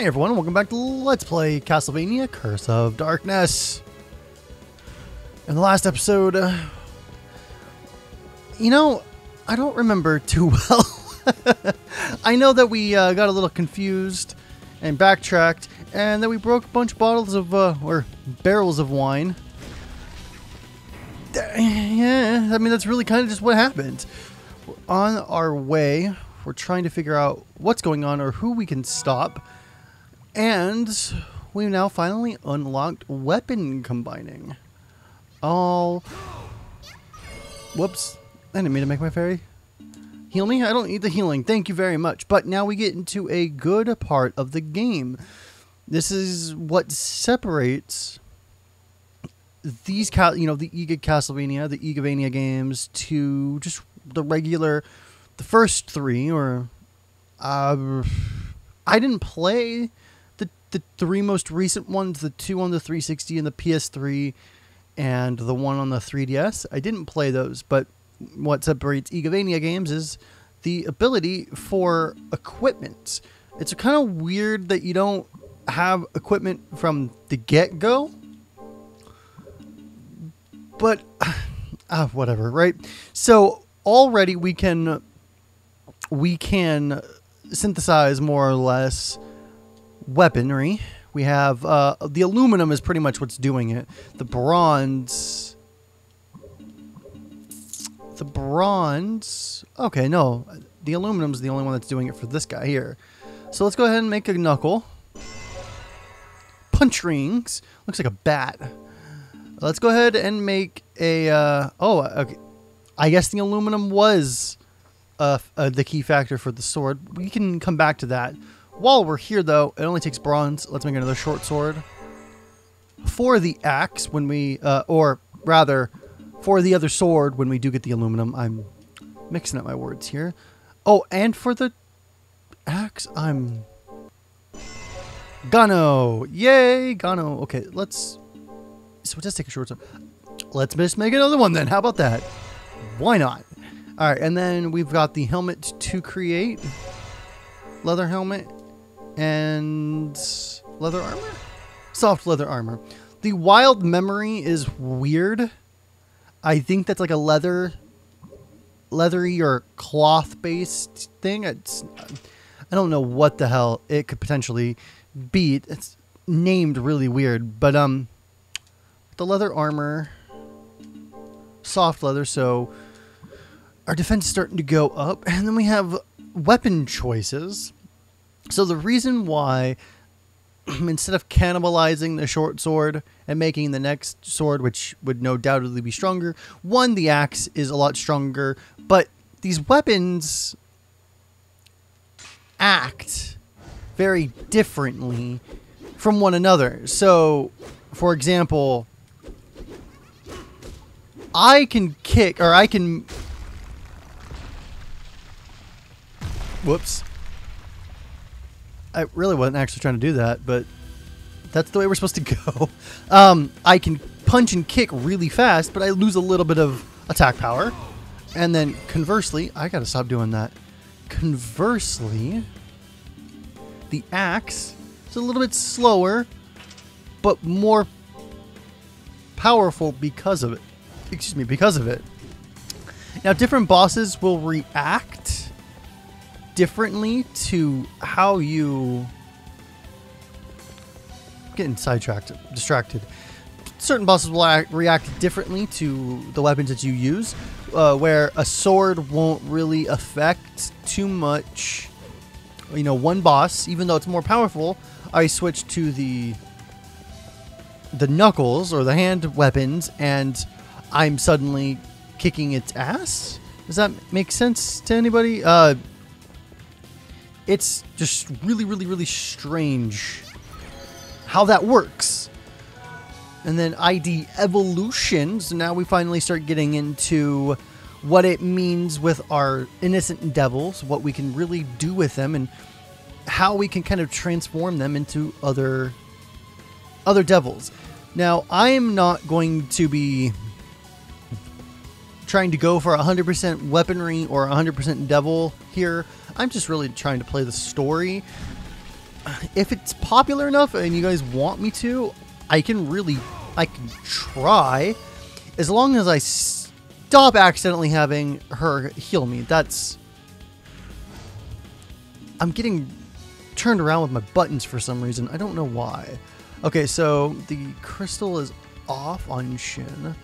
everyone, welcome back to Let's Play Castlevania Curse of Darkness. In the last episode, I don't remember too well. I know that we got a little confused and backtracked, and that we broke a bunch of bottles of, or barrels of wine. Yeah, I mean, that's really kind of just what happened. We're on our way. We're trying to figure out what's going on or who we can stop. And we've now finally unlocked weapon combining. Oh. Whoops. I didn't mean to make my fairy heal me. I don't need the healing. Thank you very much. But now we get into a good part of the game. This is what separates these, the Ega Castlevania, the Igavania games, to just the regular, the first three, or I didn't play the three most recent ones, the two on the 360 and the PS3, and the one on the 3DS. I didn't play those, but what separates Igavania games is the ability for equipment. It's kind of weird that you don't have equipment from the get-go, but whatever, right? So already we can synthesize more or less weaponry. We have the aluminum is pretty much what's doing it. The bronze, okay, no, the aluminum is the only one that's doing it for this guy here. So let's go ahead and make a knuckle. Punch rings, looks like a bat. Let's go ahead and make a okay. I guess the aluminum was the key factor for the sword. We can come back to that. While we're here, though, it only takes bronze. Let's make another short sword. For the axe, when we, or rather, for the other sword, when we do get the aluminum, I'm mixing up my words here. Oh, and for the axe, I'm Gano. Yay, Gano. Okay, let's, so just take a short sword. Let's just make another one then. How about that? Why not? All right, and then we've got the helmet to create. Leather helmet and leather armor? Soft leather armor. The wild memory is weird. I think that's like a leathery or cloth-based thing. I don't know what the hell it could potentially be. It's named really weird, but the leather armor, soft leather, so our defense is starting to go up, and then we have weapon choices. So the reason why, instead of cannibalizing the short sword and making the next sword, which would no doubtedly be stronger, one, the axe is a lot stronger, but these weapons act very differently from one another. So, for example, I can kick, or I can... Whoops. I really wasn't actually trying to do that, but that's the way we're supposed to go. I can punch and kick really fast, but I lose a little bit of attack power. And then conversely, I gotta stop doing that. Conversely, the axe is a little bit slower, but more powerful because of it. Excuse me, because of it. Now, different bosses will react differently to how you getting distracted. Certain bosses will react differently to the weapons that you use, where a sword won't really affect too much. One boss, even though it's more powerful, I switch to the knuckles or the hand weapons, and I'm suddenly kicking its ass. Does that make sense to anybody? It's just really, really, really strange how that works. And then ID evolution. So now we finally start getting into what it means with our innocent devils, what we can really do with them, and how we can kind of transform them into other devils. Now, I am not going to be trying to go for 100% weaponry or 100% devil here. I'm just really trying to play the story. if it's popular enough and you guys want me to, I can try, as long as I stop accidentally having her heal me. I'm getting turned around with my buttons for some reason. I don't know why. Okay, so the crystal is off on Shin.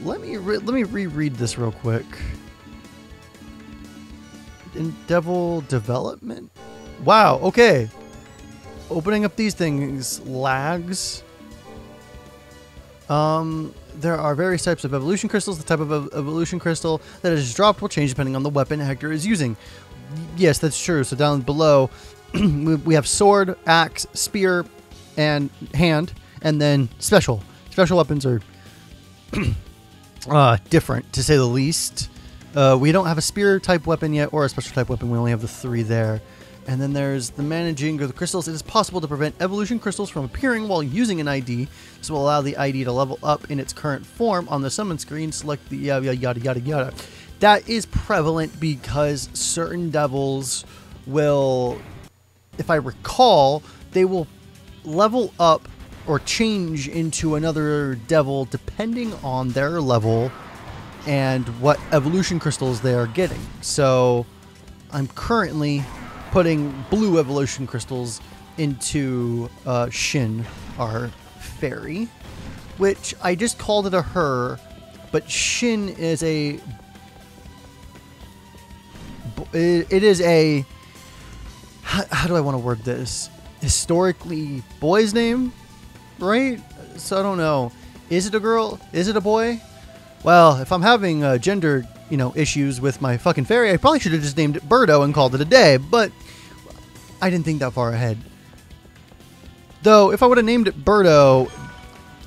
Let me reread this real quick. In Devil Development? Wow, okay. Opening up these things lags. There are various types of evolution crystals. The type of evolution crystal that is dropped will change depending on the weapon Hector is using. Yes, that's true. So down below, we have sword, axe, spear, and hand, and then special. Special weapons are different, to say the least. We don't have a spear type weapon yet, or a special type weapon. We only have the 3 there. And then there's the managing of the crystals. It is possible to prevent evolution crystals from appearing while using an ID. This will allow the ID to level up in its current form. On the summon screen, select the yada yada yada. That is prevalent because certain devils will, if I recall, they will level up or change into another devil depending on their level and what evolution crystals they are getting. So I'm currently putting blue evolution crystals into Shin, our fairy, which I just called it a her, but Shin is a... It is a... How do I want to word this? Historically boy's name, right? So I don't know. Is it a girl? Is it a boy? Well, if I'm having gender, issues with my fucking fairy, I probably should have just named it Birdo and called it a day, but I didn't think that far ahead. Though, if I would have named it Birdo,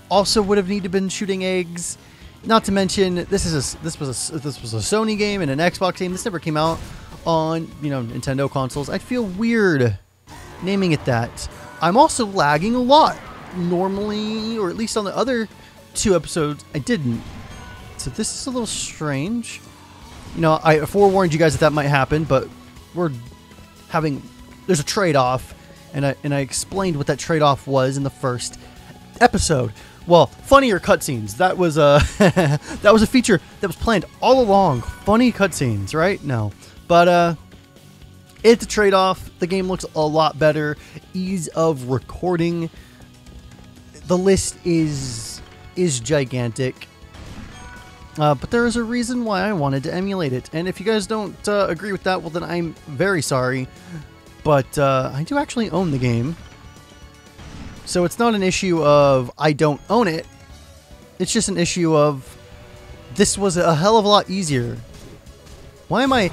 also would have needed to been shooting eggs. Not to mention, this was a Sony game and an Xbox game. This never came out on, Nintendo consoles. I'd feel weird naming it that. I'm also lagging a lot. Normally, or at least on the other 2 episodes, I didn't. So this is a little strange. I forewarned you guys that might happen, but there's a trade-off, and I explained what that trade-off was in the first episode. Well, funnier cutscenes. That was a that was a feature that was planned all along. Funny cutscenes, right? No, but it's a trade-off. The game looks a lot better. Ease of recording. The list is gigantic. But there is a reason why I wanted to emulate it. And if you guys don't agree with that, well then I'm very sorry. But I do actually own the game. So it's not an issue of I don't own it. It's just an issue of this was a hell of a lot easier. Why am I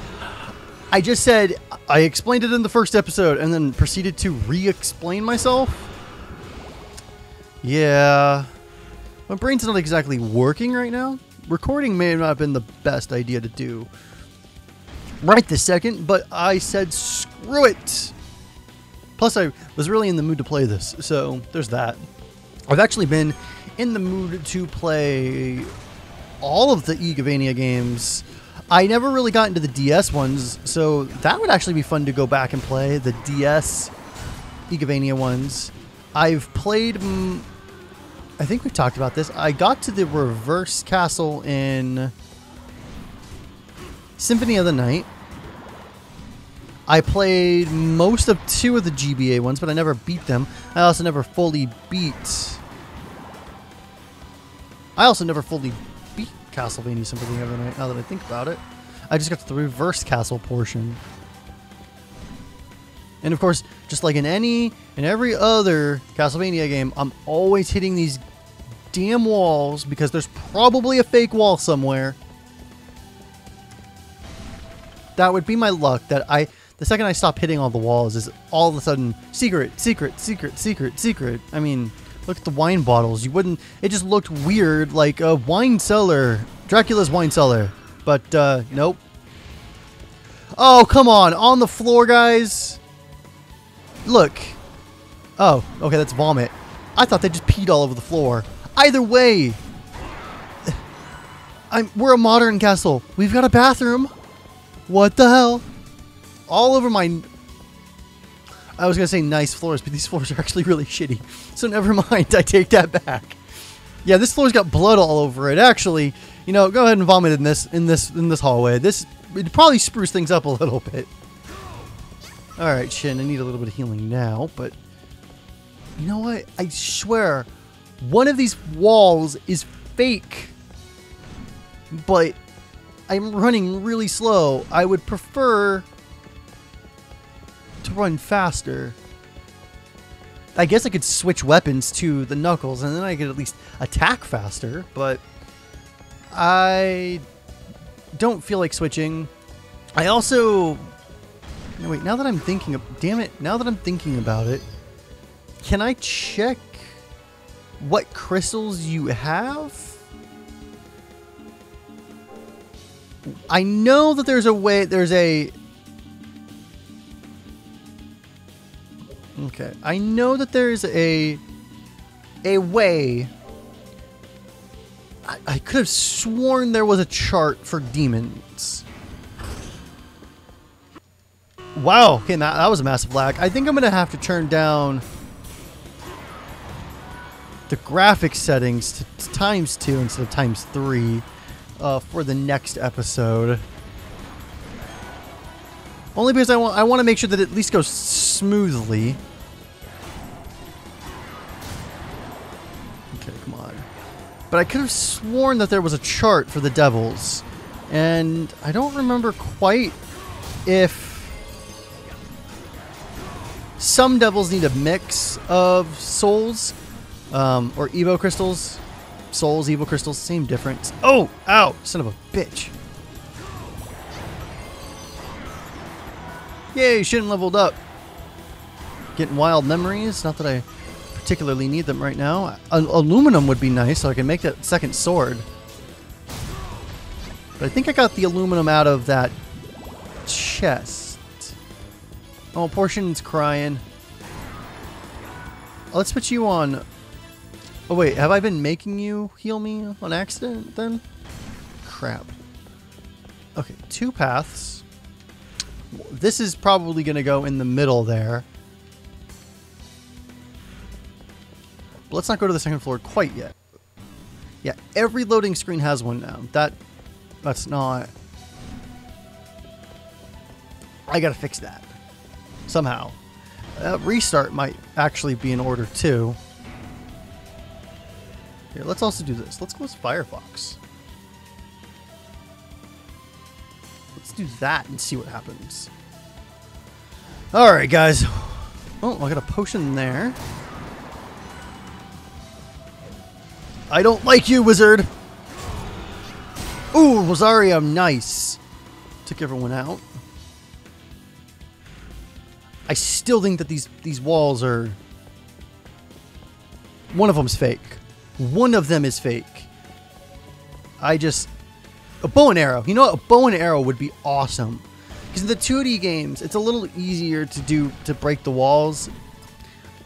just said I explained it in the first episode and then proceeded to re-explain myself? Yeah. My brain's not exactly working right now. Recording may not have been the best idea to do right this second, but I said screw it. Plus, I was really in the mood to play this, so there's that. I've actually been in the mood to play all of the Castlevania games. I never really got into the DS ones, so that would actually be fun to go back and play, the DS Castlevania ones. I've played... I think we've talked about this. I got to the reverse castle in Symphony of the Night. I played most of 2 of the GBA ones, but I never beat them. I also never fully beat Castlevania Symphony of the Night, now that I think about it. I just got to the reverse castle portion. And of course, just like in every other Castlevania game, I'm always hitting these damn walls because there's probably a fake wall somewhere. That would be my luck, that the second I stop hitting all the walls is all of a sudden secret, secret, secret, secret, secret. I mean, look at the wine bottles. It just looked weird, like a wine cellar, Dracula's wine cellar. But nope. Oh, come on the floor, guys. Look. Oh, okay, that's vomit. I thought they just peed all over the floor. Either way, we're a modern castle. We've got a bathroom. What the hell? All over my... I was going to say nice floors, but these floors are actually really shitty. So never mind. I take that back. Yeah, this floor's got blood all over it. Actually, you know, go ahead and vomit in this hallway. It'd probably spruce things up a little bit. All right, Shin, I need a little bit of healing now, but you know what? I swear, one of these walls is fake, but I'm running really slow. I would prefer to run faster. I guess I could switch weapons to the Knuckles and then I could at least attack faster, but I don't feel like switching. I also... No, wait, now that I'm thinking of... Damn it, now that I'm thinking about it, can I check what crystals you have? I know that there's a way... Okay, I know that there's a way. I could have sworn there was a chart for demons. Wow, okay, that was a massive lag. I think I'm going to have to turn down the graphics settings to ×2 instead of ×3 for the next episode. Only because I want to make sure that it at least goes smoothly. Okay, come on. But I could have sworn that there was a chart for the devils. And I don't remember quite if some devils need a mix of souls or Evo crystals. Souls, Evo crystals, same difference. Oh, ow, son of a bitch. Yay, Shin leveled up. Getting wild memories. Not that I particularly need them right now. Aluminum would be nice so I can make that second sword. But I think I got the aluminum out of that chest. Oh, Portion's crying. Oh, let's put you on... Oh, wait. Have I been making you heal me on accident, then? Crap. Okay, 2 paths. This is probably going to go in the middle there. But let's not go to the second floor quite yet. Yeah, every loading screen has one now. That's not... I gotta fix that. Somehow. Restart might actually be in order too. Here, let's also do this. Let's go with Firefox. Let's do that and see what happens. Alright, guys. Oh, I got a potion there. I don't like you, wizard! Ooh, Rosario, nice. Took everyone out. I still think that these walls are... One of them's fake. One of them is fake. A bow and arrow. You know what? A bow and arrow would be awesome. Because in the 2D games, it's a little easier to break the walls.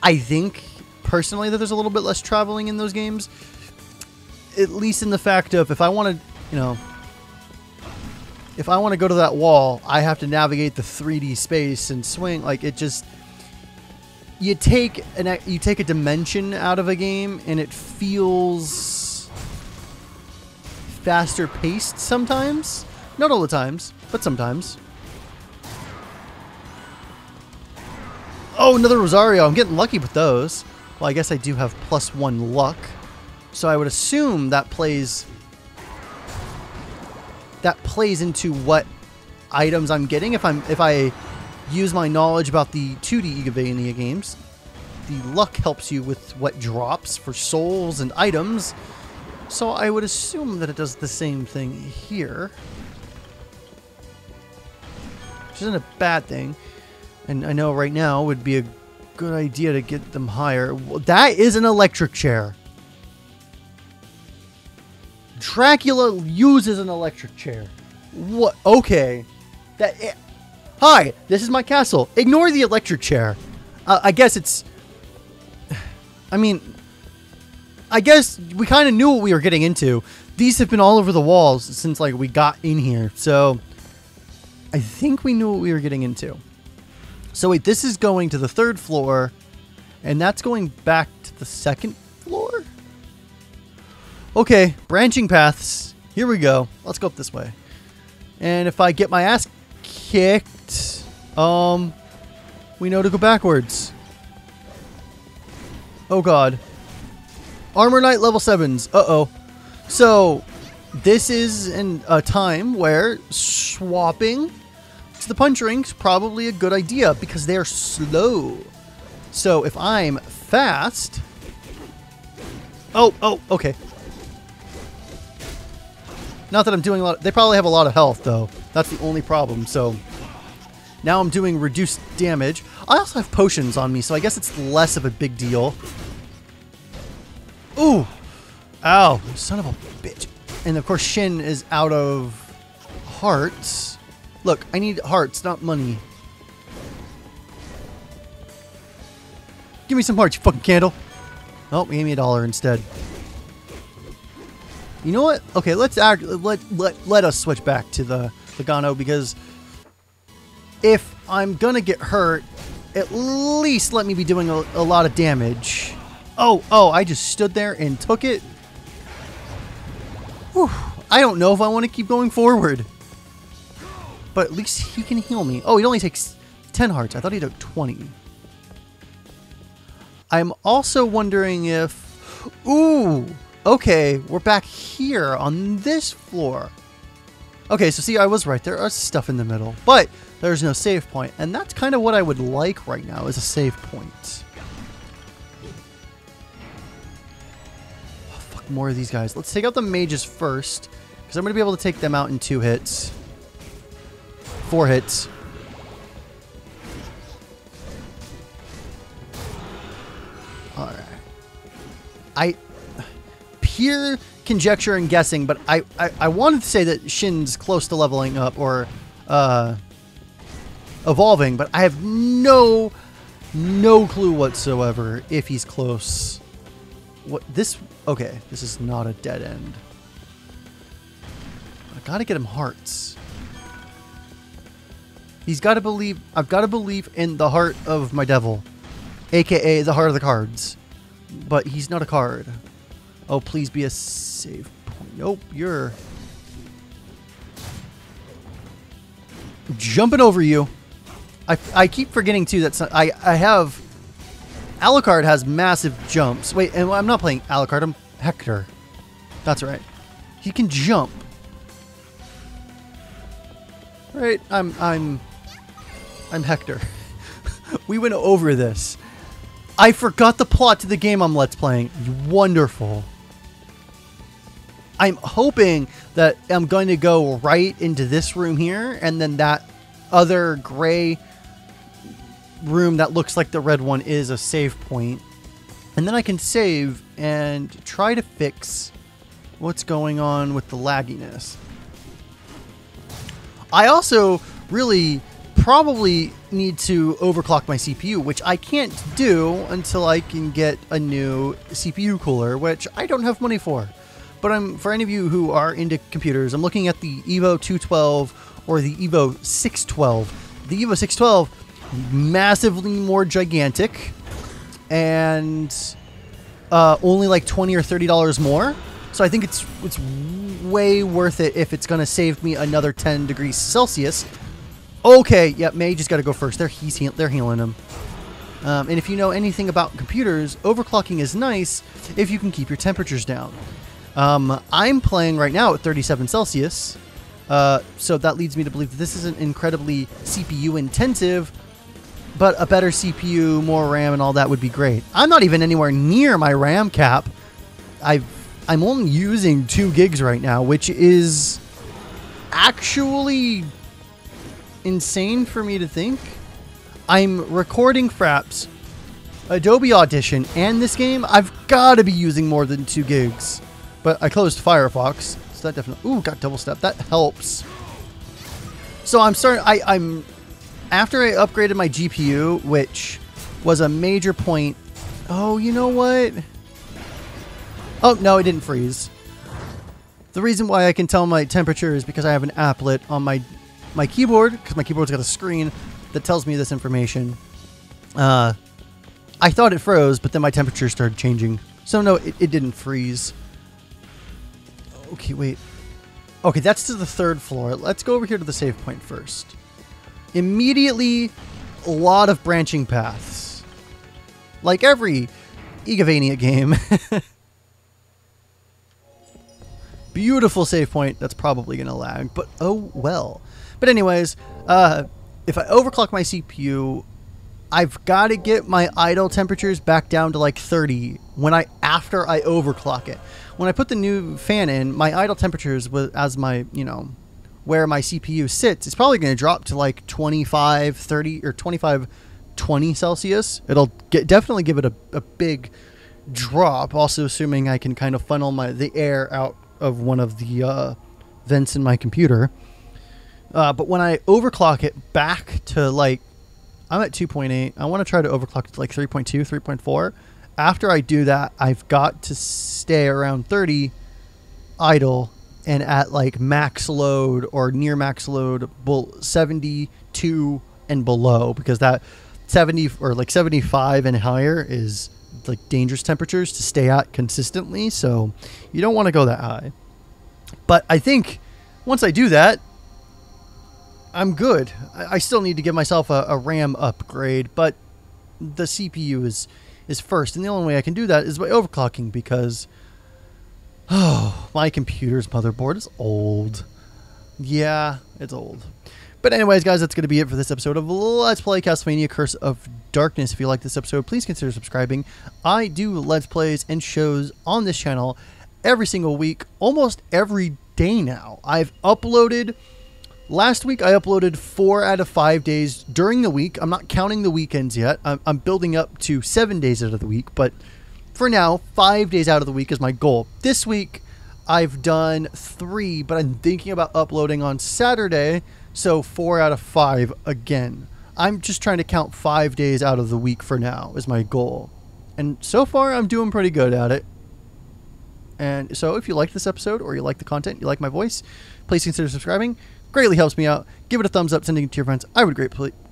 I think, personally, that there's a little bit less traveling in those games. At least in the fact of, if I want to, you know... If I want to go to that wall, I have to navigate the 3D space and swing. Like, it just... You take a dimension out of a game, and it feels... faster paced sometimes. Not all the times, but sometimes. Oh, another Rosario. I'm getting lucky with those. Well, I guess I do have +1 luck. So I would assume that plays into what items I'm getting. If I use my knowledge about the 2D Castlevania games, the luck helps you with what drops for souls and items. So I would assume that it does the same thing here, which isn't a bad thing. And I know right now would be a good idea to get them higher. Well, that is an electric chair. Dracula uses an electric chair. What? Okay. Hi, this is my castle. Ignore the electric chair. I guess it's... I mean... I guess we kind of knew what we were getting into. These have been all over the walls since, like, we got in here. So, I think we knew what we were getting into. So wait, this is going to the 3rd floor, and that's going back to the 2nd floor? Okay, branching paths. Here we go. Let's go up this way. And if I get my ass kicked, we know to go backwards. Oh god. Armor Knight level 7s. Uh-oh. So, this is a time where swapping to the punch ring's probably a good idea because they're slow. So, if I'm fast... Oh, okay. Not that I'm doing a lot... They probably have a lot of health, though. That's the only problem, so... Now I'm doing reduced damage. I also have potions on me, so I guess it's less of a big deal. Ooh! Ow! Son of a bitch. And of course Shin is out of hearts. Look, I need hearts, not money. Give me some hearts, you fucking candle. Oh, he gave me $1 instead. You know what? Okay, let us switch back to the Gano, because if I'm gonna get hurt, at least let me be doing a lot of damage. Oh, I just stood there and took it. Whew. I don't know if I want to keep going forward. But at least he can heal me. Oh, he only takes 10 hearts. I thought he took 20. I'm also wondering if... Ooh! Okay, we're back here on this floor. Okay, so see, I was right. There is stuff in the middle. But there's no save point. And that's kind of what I would like right now, is a save point. More of these guys. Let's take out the mages first, because I'm going to be able to take them out in 2 hits. 4 hits. Alright. Pure conjecture and guessing, but I wanted to say that Shin's close to leveling up or evolving, but I have no clue whatsoever if he's close. What this... Okay, this is not a dead end. I gotta get him hearts. He's gotta believe... I've gotta believe in the heart of my devil. AKA the heart of the cards. But he's not a card. Oh, please be a save point. Nope, you're... jumping over you. I keep forgetting, too, that I have... Alucard has massive jumps. Wait, and I'm not playing Alucard, I'm Hector. That's right. He can jump. Right, I'm Hector. We went over this. I forgot the plot to the game I'm Let's Playing. Wonderful. I'm hoping that I'm going to go right into this room here, and then that other gray room that looks like the red one is a save point. And then I can save and try to fix what's going on with the lagginess. I also really probably need to overclock my CPU, which I can't do until I can get a new CPU cooler, which I don't have money for. But for any of you who are into computers, I'm looking at the Evo 212 or the Evo 612. The Evo 612, massively more gigantic, and only like $20 or $30 more. So I think it's way worth it if it's going to save me another 10 degrees Celsius. Okay, yep, May just got to go first. They're healing him. And if you know anything about computers, overclocking is nice if you can keep your temperatures down. I'm playing right now at 37 Celsius, so that leads me to believe that this isn't incredibly CPU intensive, but a better CPU, more RAM, and all that would be great. I'm not even anywhere near my RAM cap. I'm only using 2 gigs right now, which is actually insane for me to think. I'm recording Fraps, Adobe Audition, and this game. I've got to be using more than 2 gigs. But I closed Firefox, so that definitely... Ooh, got double step. That helps. So I'm starting... After I upgraded my GPU, which was a major point... Oh, you know what? Oh, no, it didn't freeze. The reason why I can tell my temperature is because I have an applet on my keyboard, because my keyboard's got a screen. that tells me this information. I thought it froze, but then my temperature started changing. So no, it didn't freeze. Okay, wait. Okay, that's to the 3rd floor. Let's go over here to the save point first. Immediately, a lot of branching paths. Like every Castlevania game. Beautiful save point. That's probably going to lag, but oh well. But anyways, if I overclock my CPU, I've got to get my idle temperatures back down to like 30 after I overclock it. When I put the new fan in, my idle temperatures as my, where my CPU sits, it's probably going to drop to like 25, 30 or 25, 20 Celsius. It'll definitely give it a big drop. Also assuming I can kind of funnel the air out of one of the vents in my computer. But when I overclock it back to like, I'm at 2.8. I want to try to overclock it to like 3.2, 3.4. After I do that, I've got to stay around 30 idle and at like max load or near max load, 72 and below, because that 70 or like 75 and higher is like dangerous temperatures to stay at consistently. So you don't want to go that high. But I think once I do that, I'm good. I still need to give myself a RAM upgrade, but the CPU is first. And the only way I can do that is by overclocking, because my computer's motherboard is old. Yeah, it's old. But anyways, guys, that's going to be it for this episode of Let's Play Castlevania Curse of Darkness. If you like this episode, please consider subscribing. I do Let's Plays and shows on this channel every single week, almost every day now. I've uploaded... Last week, I uploaded 4 out of 5 days during the week. I'm not counting the weekends yet. I'm building up to 7 days out of the week. But for now, 5 days out of the week is my goal. This week, I've done 3, but I'm thinking about uploading on Saturday. So 4 out of 5 again. I'm just trying to count 5 days out of the week for now is my goal. And so far, I'm doing pretty good at it. And so if you like this episode or you like the content, you like my voice, please consider subscribing. Greatly helps me out. Give it a thumbs up, sending it to your friends. I would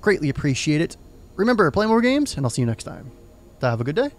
greatly appreciate it. Remember, play more games, and I'll see you next time. Have a good day.